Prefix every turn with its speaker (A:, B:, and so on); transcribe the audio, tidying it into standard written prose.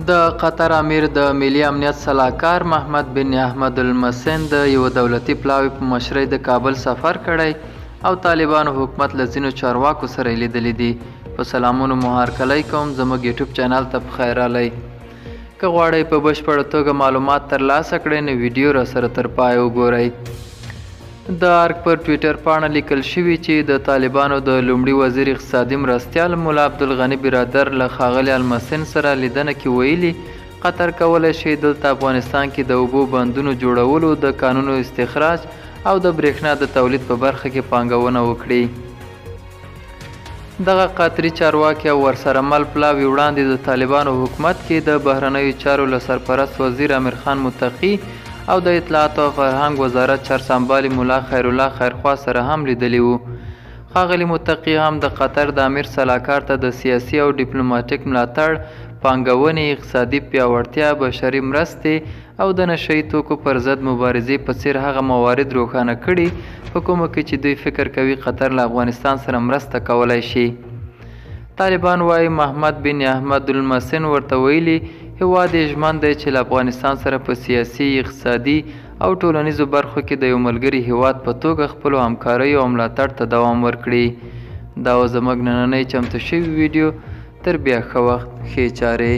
A: د قطر امیر د ملي امنیت سلاکار محمد بن احمد المسین د یو دولتي پلاوي په مشرۍ د کابل سفر کړی او طالبانو حکومت له ځینو چارواکو سره لیدلی دي. په سلامونو مو هرکلی کوم، زموږ یوټیوب چینل ته پخیر راغلی. که غواړئ په بشپړه توګه معلومات ترلاسه کړئ نو ویډیو راسره تر پایه وګورئ. د ارګ پر ټویټر پاڼه لیکل شوي چې د طالبانو د لومړي وزیر اقتصادي مرستیال ملا عبدالغني برادر له ښاغلي المسین سره لیدنه کې ویلي قطر کولی شي دلته افغانستان کې د اوبو بندونو جوړولو، د کانونو استخراج او د برېښنا د تولید په برخه کې پانګونه وکړي. دغه قطري چارواکي او ورسره مل پلاوي وړاندې د طالبانو حکومت کې د بهرنیو چارو له سرپرست وزیر امیر خان متقي او د اطلاعات او فرهنګ وزارت چارسمبالي ملا خیرالله خیرخوا سره هم لیدلی وو. ښاغلي متقي هم د قطر د امیر سلاکار ته د سیاسي او ډیپلوماټیک ملاتړ، پانګونې، اقتصادي پیاوړتیا، بشري مرستې او د نشهیي توکو پر ضد مبارزې په څیر هغه موارد روښانه کړي په کومو کې چې دوی فکر کوي قطر له افغانستان سره مرسته کولی شي. طالبان وایي محمد بن احمد المسین ورته ویلي هیواد یې ژمن دی چې له افغانستان سره په سیاسي، اقتصادي او ټولنیزو برخو کې د یو ملګري هیواد په توګه خپلو همکاریو او ملاتړ ته دوام ورکړي. دا و زموږ نننۍ چمتو شوي ویډیو. تر بیا ښه وخت، ښې چارې.